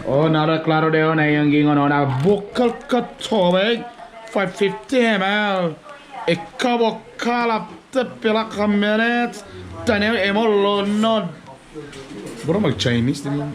Oh, nara klaro deo na yung gingon na bukal ka tubig 550 ml. Ikaw kalap pila ka minutes. Tanil emo lunod. Bro mag-Chinese din mo.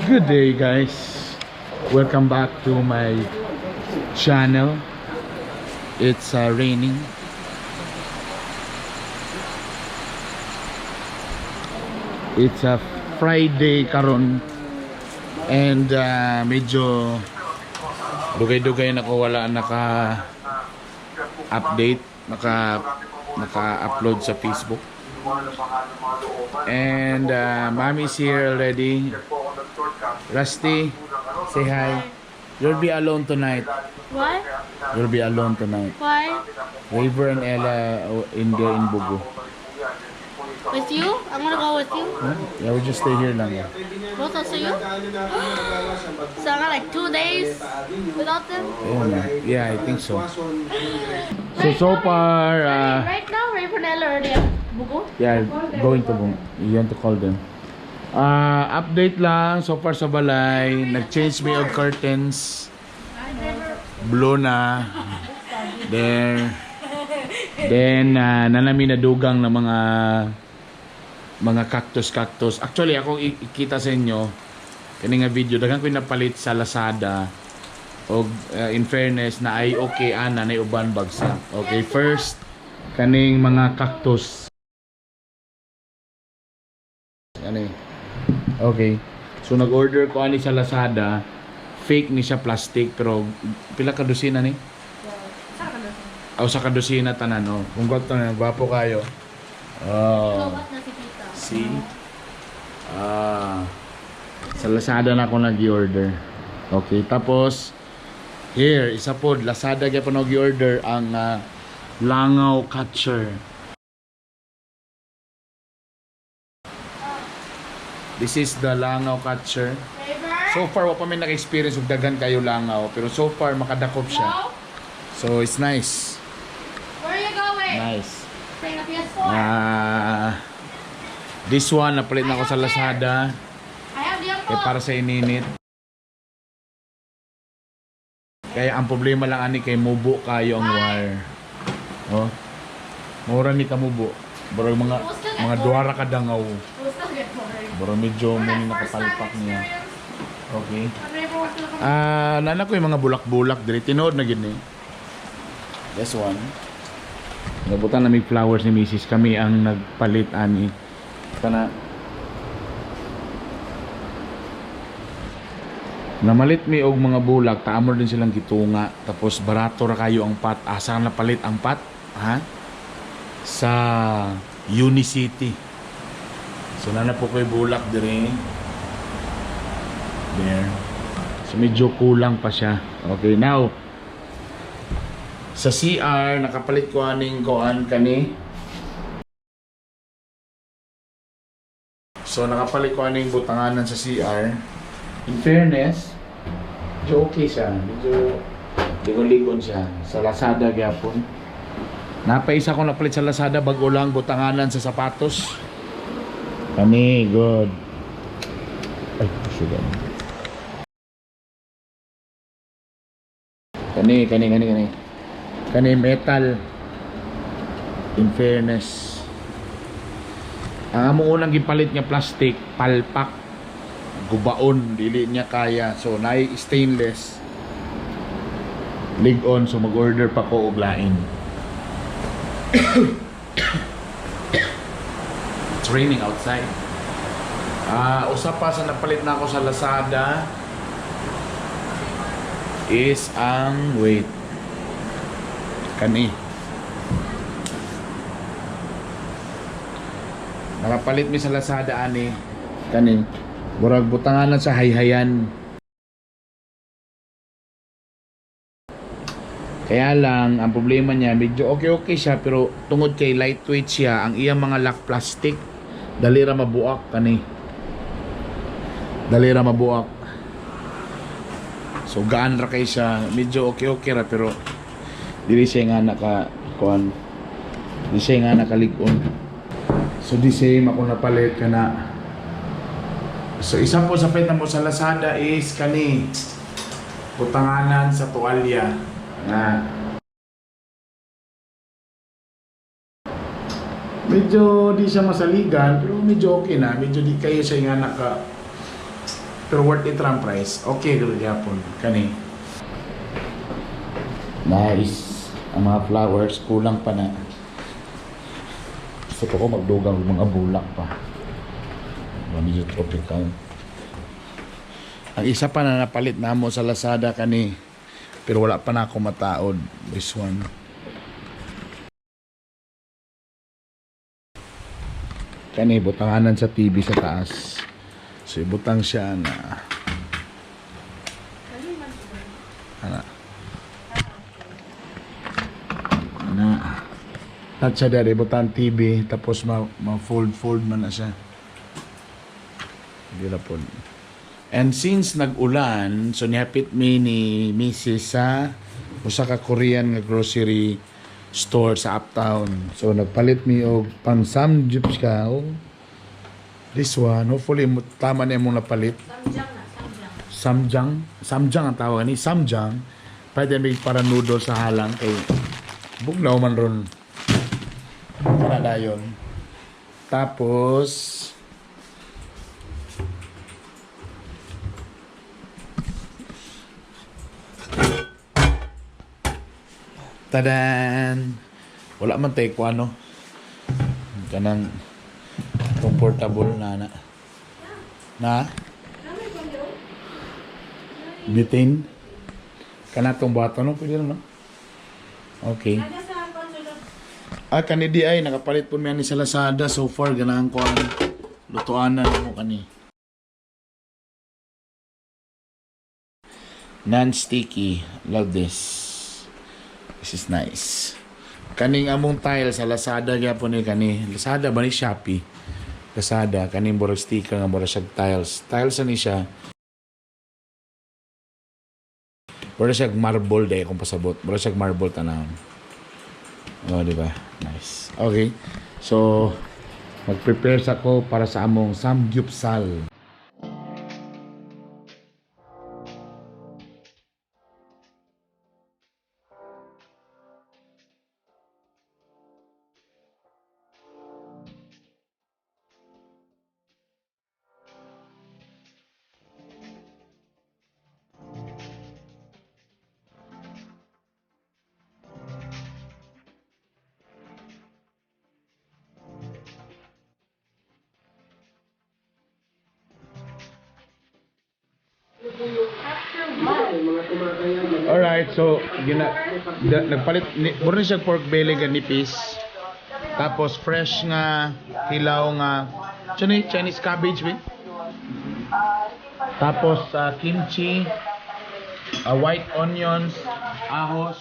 Good day guys, welcome back to my channel. It's raining. It's a Friday karon and medyo dugay-dugay na ko wala naka-update, naka-upload sa Facebook. And mommy's here already. Rusty, say hi. You'll be alone tonight. What? You'll be alone tonight. Why? Raver and Ella in there in Bugo. With you? I'm gonna go with you. Huh? Yeah, we just stay here lang. Yeah. Both also you? So I got like 2 days without them? Yeah, I think so. So far, Right now, Ray Pernella already at Bugo? yeah, going to Bugo. You want to call them. Update lang, so far sa balay, nag-change me of curtains. Blue na. There. Then, nanami na dugang na mga cactus. Actually, ako ikita sa inyo, kani nga video, daghang ko napalit sa Lazada. O, in fairness, na ay okay, ana, na uban bagsak. Okay, first, kaning mga cactus. Ano okay, so nag-order ko ani sa Lazada. Fake ni siya, plastic, pero pila ka dosina ni? O sa kadosina tanan, no? Kung gwapo na, gwapo kayo. Oh. See? Sa Lazada na ako nag-order. Okay, tapos here, isa po, Lazada kaya pa nag-order ang langaw catcher. This is the langaw catcher. So far, wala pa may naka-experience of dagan kayo langaw. Pero so far, makadakop siya. So, it's nice. Where are you going? Nice. Playing a PS4? This one, napalit na ako sa Lazada. I have the Kaya para sa ininit. Kaya ang problema lang ani kay mubo kayo ang wire. Oh. Mura ni kamubo. Pero mga duwara ka dangaw. Pero medyo muni nakapalpak niya. Okay. Nana ko yung mga bulak-bulak diri. Tinood na gid ni. This one. Nabutan na may flowers ni Mrs. Kami ang nagpalit ani. Kana namalit mi og mga bulak, taamor din silang gitunga. Tapos barato ra kayo ang pot. Asa na palit ang pot? Ha? Sa Unicity. So nana po ko'y bulak dire. There. So medyo kulang pa siya. Okay, now sa CR nakapalit ko aning koan kani. So nakapalit ko aning butanganan sa CR. In fairness, medyo okay siya. Medyo ligon-ligon siya. Sa Lazada gyapon. Napaisa ko napalit sa Lazada bago lang butanganan sa sapatos. Kani, good. Ay, sugar. Kani metal. In fairness. Ang among unang gipalit nga plastic, palpak. Gubaon, dili niya kaya. So, naay stainless. Lig-on, so mag-order pa ko og lain. It's raining outside. Usa pa sa napalit na ako sa Lazada is ang wait. Kani. Nakapalit mi sa Lazada ani. Kani. Murag butanganan sa hayhayan. Kaya lang, ang problema niya, medyo okay siya, pero tungod kay lightweight siya, ang iyang mga lock plastic, dalira mabuak kani. Dalira mabuak. So gaan ra kay siya, medyo okay ra, pero dili siya nga naka-kuan. Di siya nga nakalig-on. So di same ako napalit ka na. So isa po sa pwede mo sa Lazada is kani butanganan sa tuwalya na medyo di siya masaligan pero medyo okay na, medyo di kayo siya nga naka pero worth it ang price. Okay gud gyapon kani. Nice. Ang mga flowers kulang pa na. Gusto ko magdugang mga bulak pa. Medyo tropical. Ang isa pa na napalit na mo sa Lazada kani, pero wala pa na ako mataod. This one. Kani butanganan sa TV sa taas. So ibutang siya na at siya dari butang TV tapos ma-fold man na siya. Hindi po. And since nag-ulan, so nihapit mi ni Mrs. sa usa ka Korean nga grocery store sa Uptown. So nagpalit mi og pang samjup ka. This one, hopefully tama na imong napalit. Samjang ang tawag ni samjang. Pwede may para noodle sa halang kay bugnaw man ron. Para dayon. Tapos tadan! Wala man tayo kung ano. Kanang comfortable na. Bitin. Kanatong bato no? Pwede no? Okay. Kanidi ay nakapalit po niya ni sa Lazada so far. Ganahan ko ang lutuanan mo kani. Non-sticky. Love this. This is nice. Kaning among tile sa Lazada gyapon ni kani. Lazada ba ni Shopee? Lazada kaning borog sticker nga borog siya tiles. Tiles ani siya. Borog siya marble day kung pasabot. Borog siya marble tanawon. Oh, di ba? Nice. Okay. So mag-prepare sa ko para sa among samgyupsal. Alright, so nagpalit mura siya pork belly nga nipis. Tapos fresh nga hilaw nga Chinese cabbage with. Tapos kimchi, white onions, ahos.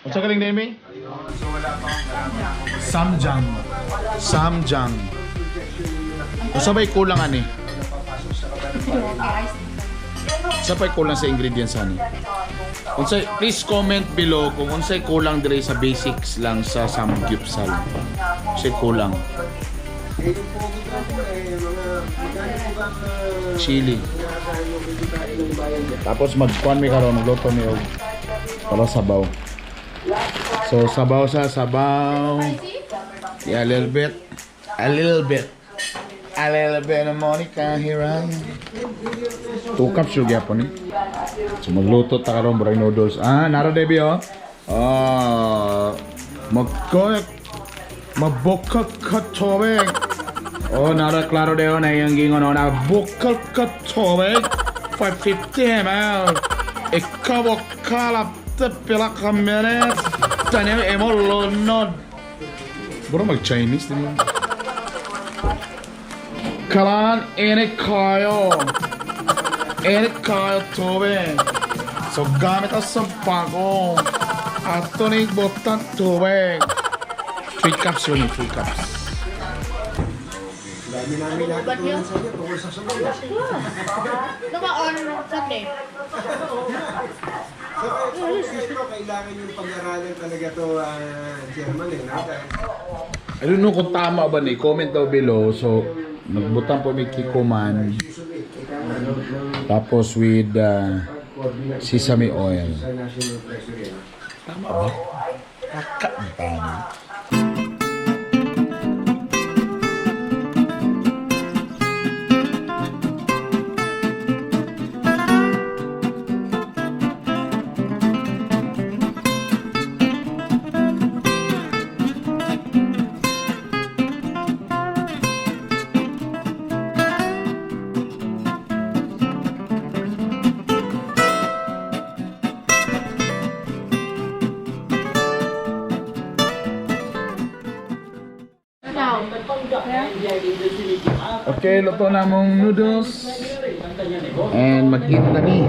Unsa galing din mi? Samjang. Usabay kulang ani. Sapay kulang sa ingredients ani. Unsay please comment below kung unsay kulang dire sa basics lang sa samgyupsal. Unsay kulang. Chili. Tapos magkuan mi karon magluto mi og para sabaw. So sabaw yeah, a little bit of Monica here I am. 2 cups yung gyapon eh. So magluto ta karon brang noodles. Naro debi oh. Mabukal ka tubig. Naro klaro deo na yung gingon na bukal ka tubig. 550 ml. Ikaw kalap te pila ka minutes. Tanyo emo lonod. Bro mag-Chinese din mo. Kalan ini kayo tubig. So gamit ang sampagong Ato na ibotan tubig. 3 cups yun, 3 cups. Dami namin natutunan sa iyo tungkol sa sabaw. Naka-on Sunday. So, ito, kailangan yung pag-aralan talaga to, Chairman, eh, no? I don't know kung tama ba ni. Comment daw below. So, nagbutang po may kikuman. Tapos with sesame oil. Sa National Treasury, no? Tama ba? Tama. Okay, luto na mong noodles. And mag-eat na ni.